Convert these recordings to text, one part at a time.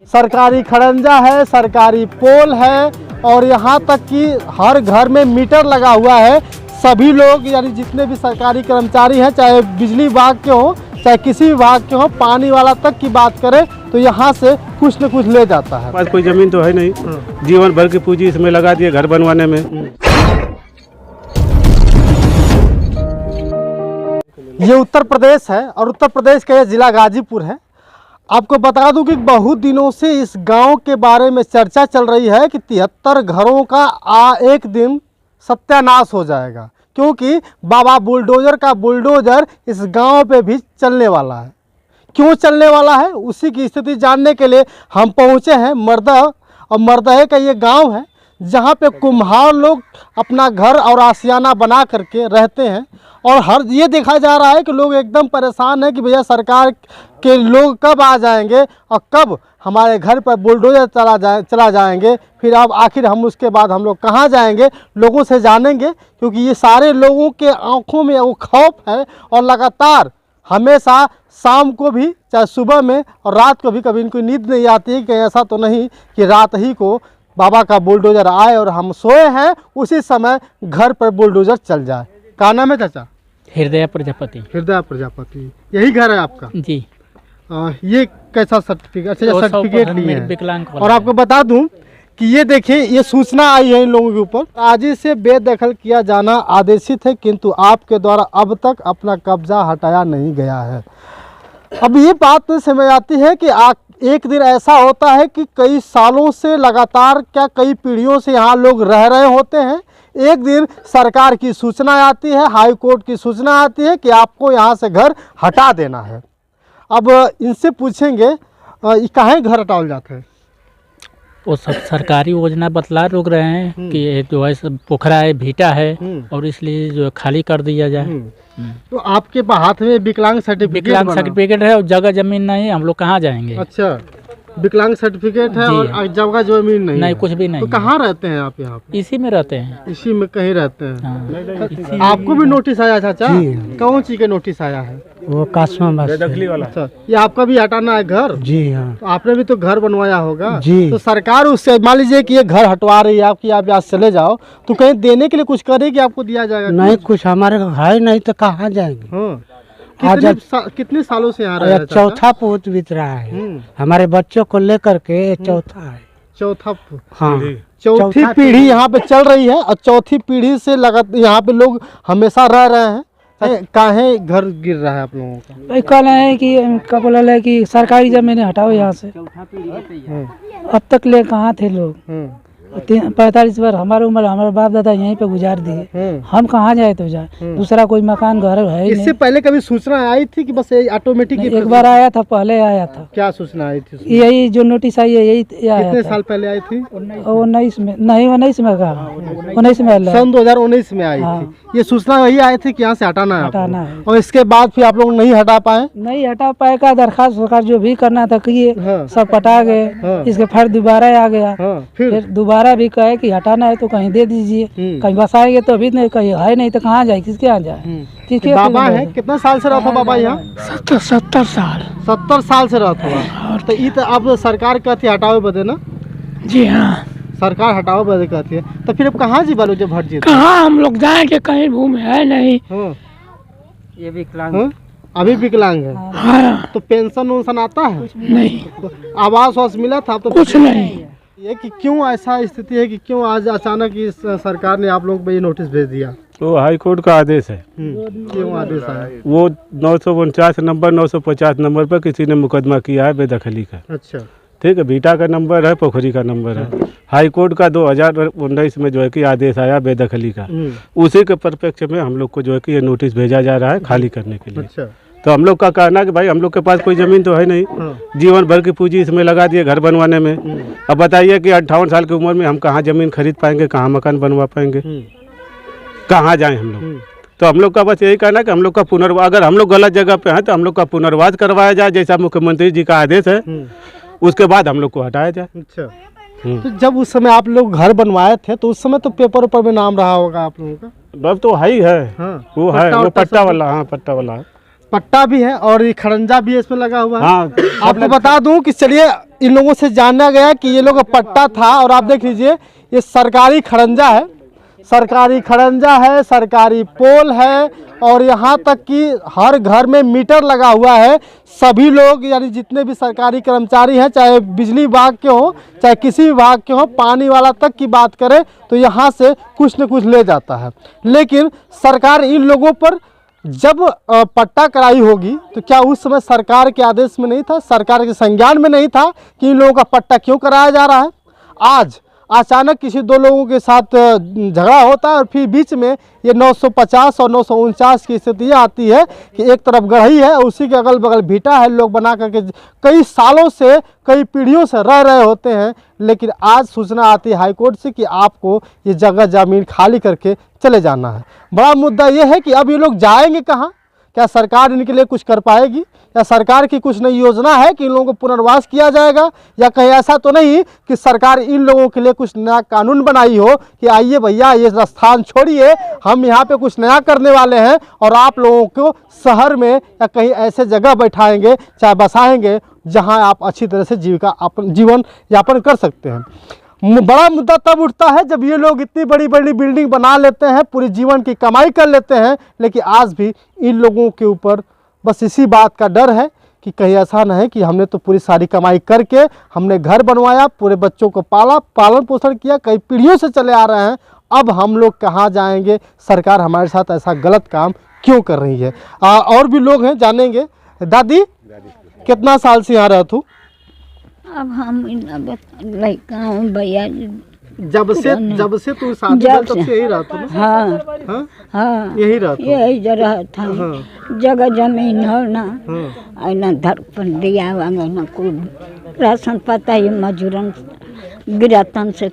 सरकारी खड़ंजा है, सरकारी पोल है और यहाँ तक कि हर घर में मीटर लगा हुआ है। सभी लोग यानी जितने भी सरकारी कर्मचारी हैं, चाहे बिजली विभाग के हों चाहे किसी विभाग के हों, पानी वाला तक की बात करें तो यहाँ से कुछ न कुछ ले जाता है। पास कोई जमीन तो है नहीं, जीवन भर की पूंजी इसमें लगा दिए घर बनवाने में। ये उत्तर प्रदेश है और उत्तर प्रदेश का ये जिला गाजीपुर है। आपको बता दूं कि बहुत दिनों से इस गांव के बारे में चर्चा चल रही है कि 73 घरों का एक दिन सत्यानाश हो जाएगा, क्योंकि बाबा बुलडोजर का बुलडोजर इस गांव पे भी चलने वाला है। क्यों चलने वाला है, उसी की स्थिति जानने के लिए हम पहुंचे हैं मर्दह। और मर्दह का ये गांव है जहां पे कुम्हार लोग अपना घर और आशियाना बना करके रहते हैं। और हर ये देखा जा रहा है कि लोग एकदम परेशान हैं कि भैया सरकार के लोग कब आ जाएंगे और कब हमारे घर पर बुलडोजर चला जाएंगे। फिर अब आखिर हम उसके बाद हम लोग कहाँ जाएंगे, लोगों से जानेंगे, क्योंकि ये सारे लोगों के आंखों में वो खौफ है। और लगातार हमेशा शाम को भी चाहे सुबह में और रात को भी कभी इनको नींद नहीं आती है कि ऐसा तो नहीं कि रात ही को बाबा का बुलडोजर आए और हम सोए हैं उसी समय घर पर बुलडोजर चल जाए। क्या नाम है चाचा? हृदय प्रजापति। हृदय प्रजापति, यही घर है आपका जी। ये कैसा सर्टिफिकेट? सर्टिफिकेट लिए हैं। विकलांग। और आपको बता दूं कि ये देखिए, ये सूचना आई है इन लोगों के ऊपर, आज ही से बेदखल किया जाना आदेशित है, किंतु आपके द्वारा अब तक अपना कब्जा हटाया नहीं गया है। अब ये बात तो समझ आती है कि एक दिन ऐसा होता है कि कई सालों से लगातार कई पीढ़ियों से यहाँ लोग रह रहे होते हैं। एक दिन सरकार की सूचना आती है, हाई कोर्ट की सूचना आती है कि आपको यहाँ से घर हटा देना है। अब इनसे पूछेंगे कहाँ घर हटाओ जाते हैं? वो सब सरकारी योजना बतला रोक रहे हैं कि ये जो है पोखरा है, भीटा है और इसलिए जो खाली कर दिया जाए। तो आपके हाथ में विकलांग सर्टिफिकेट है और जगह जमीन नहीं है, हम लोग कहाँ जाएंगे? अच्छा, विकलांग सर्टिफिकेट है और जगह जमीन नहीं, कुछ भी नहीं। तो कहाँ रहते हैं आप? यहाँ पे इसी में रहते हैं। इसी में कहीं रहते हैं। हाँ। आपको भी नोटिस आया चाचा? कौन चीज का नोटिस आया है? वो कासमा बेदखली वाला। अच्छा, ये आपका भी हटाना है घर? जी हाँ। तो आपने भी तो घर बनवाया होगा जी। तो सरकार उससे मान लीजिए कि ये घर हटवा रही है आपकी, आप यहाँ चले जाओ तो कहीं देने के लिए कुछ करेगी, आपको दिया जाएगा? नहीं, कुछ हमारे है नहीं तो कहाँ जाएंगे। हाँ। कितने सालों से यहाँ रह रहे हैं? चौथा पोत बीत रहा है हमारे बच्चों को लेकर के, चौथा है। चौथा? हाँ, चौथी पीढ़ी यहाँ पे चल रही है और चौथी पीढ़ी से यहाँ पे लोग हमेशा रह रहे हैं। काहे घर गिर रहा है आप लोगों का? कल है कि कब बोला है कि सरकारी जमीनें हटाओ यहाँ से। अब तक ले कहाँ थे लोग? 45 बार हमारे उम्र, हमारे बाप दादा यहीं पे गुजार दिए, हम कहाँ जाए तो जाए। दूसरा कोई मकान घर है ही इससे पहले कभी सूचना आई थी कि बस ऑटोमेटिक? एक बार आया था, पहले आया था। क्या सूचना आई थी? यही जो नोटिस आई है यही आया। कितने साल पहले आई थी? 19 में नहीं, 19 में कहा, 19 में सन 2019 में आई थी। ये सूचना वही आई थी कि यहाँ से हटाना है। और इसके बाद फिर आप लोग नहीं हटा पाए? नहीं हटा पाएगा। दरखास्त सरकार जो भी करना था किए, सब पटा गए। इसके फिर दोबारा आ गया, फिर दोबारा भी कहे कि हटाना है तो कहीं दे दीजिए, कहीं बसाएंगे तो अभी नहीं, कहीं है नहीं तो कहाँ जाए, किसके यहाँ जाए? किसके? बाबा है, कितना साल से रहता बाबा यहाँ? 70 साल। 70 साल से रहता हुआ। तो ये तो अब सरकार कहती है हटाओ बदे ना? जी हाँ, सरकार हटाओ बदे कहती है। तो फिर अब कहाँ जी बालो जब हट जी? कहाँ हम लोग जाएंगे, कहीं भूमि है नहीं। ये विकलांग अभी विकलांग है। हाँ। तो पेंशन वेंशन आता है? नहीं। आवास वास मिला था? तो कुछ नहीं। ये कि क्यों ऐसा स्थिति है कि क्यों आज अचानक इस सरकार ने आप लोगों को ये नोटिस भेज दिया? तो हाई कोर्ट का आदेश है। क्यों आदेश आया? वो 949 नंबर 950 नंबर पर किसी ने मुकदमा किया है बेदखली का। अच्छा, ठीक है, बीटा का नंबर है, पोखरी का नंबर है। हाई कोर्ट का 2019 में जो है कि आदेश आया बेदखली का, उसी के परिप्रेक्ष्य में हम लोग को जो है कि ये नोटिस भेजा जा रहा है खाली करने के लिए। अच्छा। तो हम लोग का कहना है कि भाई हम लोग के पास कोई जमीन तो है नहीं, जीवन भर की पूंजी इसमें लगा दिए घर बनवाने में। अब बताइए कि 58 साल की उम्र में हम कहाँ जमीन खरीद पाएंगे, कहाँ मकान बनवा पाएंगे, कहाँ जाएं हम लोग? तो हम लोग का बस यही कहना है कि हम लोग का पुनर्वास, अगर हम लोग गलत जगह पे हैं तो हम लोग का पुनर्वास करवाया जाए, जैसा मुख्यमंत्री जी का आदेश है, उसके बाद हम लोग को हटाया जाए। अच्छा। तो जब उस समय आप लोग घर बनवाए थे तो उस समय तो पेपर ऊपर में नाम रहा होगा आप लोगों का? अब तो है ही है। वो है, वो पट्टा वाला। हाँ, पट्टा वाला है, पट्टा भी है और ये खड़ंजा भी इसमें लगा हुआ है। हाँ। आपको बता दूं कि चलिए इन लोगों से जाना गया कि ये लोग का पट्टा था, और आप देख लीजिए ये सरकारी खड़ंजा है, सरकारी खड़ंजा है, सरकारी पोल है, और यहाँ तक कि हर घर में मीटर लगा हुआ है। सभी लोग यानी जितने भी सरकारी कर्मचारी हैं, चाहे बिजली विभाग के हों चाहे किसी विभाग के हों, पानी वाला तक की बात करें तो यहाँ से कुछ न कुछ ले जाता है। लेकिन सरकार इन लोगों पर जब पट्टा कराई होगी तो क्या उस समय सरकार के आदेश में नहीं था, सरकार के संज्ञान में नहीं था कि इन लोगों का पट्टा क्यों कराया जा रहा है? आज अचानक किसी दो लोगों के साथ झगड़ा होता है और फिर बीच में ये 950 और 949 की स्थिति आती है कि एक तरफ गढ़ई है, उसी के अगल बगल भीटा है, लोग बना करके कई सालों से कई पीढ़ियों से रह रहे होते हैं। लेकिन आज सूचना आती है हाईकोर्ट से कि आपको ये जगह ज़मीन खाली करके चले जाना है। बड़ा मुद्दा ये है कि अब ये लोग जाएंगे कहाँ? क्या सरकार इनके लिए कुछ कर पाएगी, या सरकार की कुछ नई योजना है कि इन लोगों को पुनर्वास किया जाएगा, या कहीं ऐसा तो नहीं कि सरकार इन लोगों के लिए कुछ नया कानून बनाई हो कि आइए भैया ये स्थान छोड़िए, हम यहाँ पे कुछ नया करने वाले हैं और आप लोगों को शहर में या कहीं ऐसे जगह बैठाएंगे चाहे बसाएंगे जहाँ आप अच्छी तरह से जीवन यापन कर सकते हैं। बड़ा मुद्दा तब उठता है जब ये लोग इतनी बड़ी बड़ी बिल्डिंग बना लेते हैं, पूरी जीवन की कमाई कर लेते हैं, लेकिन आज भी इन लोगों के ऊपर बस इसी बात का डर है कि कहीं ऐसा ना है कि हमने तो पूरी सारी कमाई करके हमने घर बनवाया, पूरे बच्चों को पाला, पालन पोषण किया, कई पीढ़ियों से चले आ रहे हैं, अब हम लोग कहाँ जाएंगे? सरकार हमारे साथ ऐसा गलत काम क्यों कर रही है? और भी लोग हैं, जानेंगे। दादी कितना साल से यहाँ रहते हो? अब हम लड़का हूँ भैया, जब से तू शादी जब तब से यही रहता ना? हाँ हाँ? हाँ यही रहता? यही जगह था। हाँ। जगह जमीन हो ना, हाँ। ना धरपन दिया हुआ ना कुल राशन पता ही मजूरन गिरतन से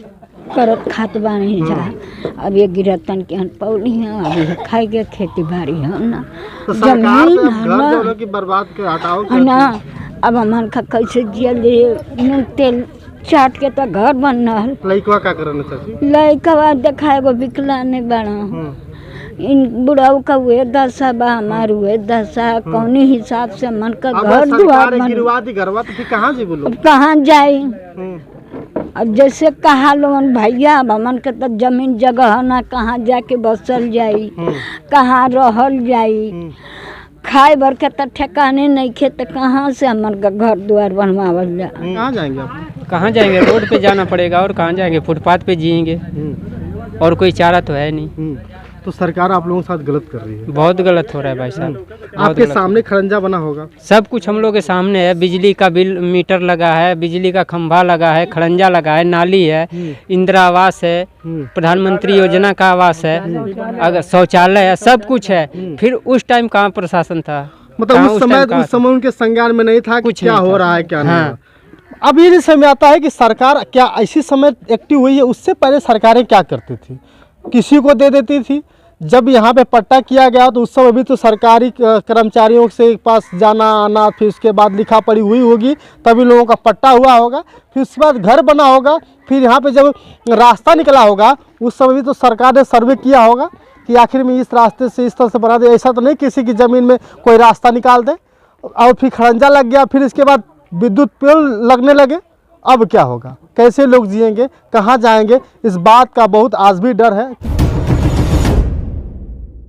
करत खात बानी जा। अब ये गिरतन के हन पौली हैं, अब खाई के खेती बाड़ी है ना, तो सरकार जमीन तो है घर ना, वालों की बर्बाद के हटाओ है ना। अब हमन का कैसे जियल नून तेल चाट के तो घर बनल। लड़का का करना चाहिए? लड़का देखा गो विकलांग बड़ा, इन बुढ़ाऊ का हुए दशा बा, हमार हुए दशा, कौनी हिसाब से मन का घर दुआर गिरवा दी घरवा तो फिर कहाँ जी बोलो? कहाँ जाई? अब जैसे कहा लोगन भैया अब हमन के तो जमीन जगह ना, कहाँ जाके बसल जाई, कहाँ रहल जाई, खाए भर के तो ठिकाने नहीं खे, तो कहाँ से हमन का घर द्वार बनवावल जा? कहाँ जाएंगे आप? कहाँ जाएंगे? रोड पे जाना पड़ेगा, और कहाँ जाएंगे? फुटपाथ पे जिएंगे, और कोई चारा तो है नहीं। तो सरकार आप लोगों के साथ गलत कर रही है। बहुत गलत हो रहा है भाई साहब। आपके सामने खड़ंजा बना होगा? सब कुछ हम लोग के सामने है। बिजली का बिल मीटर लगा है, बिजली का खंभा लगा है, खड़ंजा लगा है, नाली है, इंदिरा आवास है, प्रधानमंत्री योजना का आवास है, अगर शौचालय है, सब कुछ है। फिर उस टाइम कहाँ प्रशासन था? मतलब उस समय उनके संज्ञान में नहीं था कुछ क्या हो रहा है क्या नहीं। अब ये समय आता है कि सरकार क्या ऐसी समय एक्टिव हुई है? उससे पहले सरकारें क्या करती थी? किसी को दे देती थी। जब यहाँ पे पट्टा किया गया तो उस समय भी तो सरकारी कर्मचारियों से पास जाना आना, फिर उसके बाद लिखा पढ़ी हुई होगी, तभी लोगों का पट्टा हुआ होगा, फिर उसके बाद घर बना होगा, फिर यहाँ पे जब रास्ता निकला होगा उस समय भी तो सरकार ने सर्वे किया होगा कि आखिर में इस रास्ते से इस तरह से बना दे। ऐसा तो नहीं किसी की ज़मीन में कोई रास्ता निकाल दे और फिर खड़ंजा लग गया, फिर इसके बाद विद्युत पोल लगने लगे। अब क्या होगा? कैसे लोग जिएंगे? कहाँ जाएंगे? इस बात का बहुत आज भी डर है।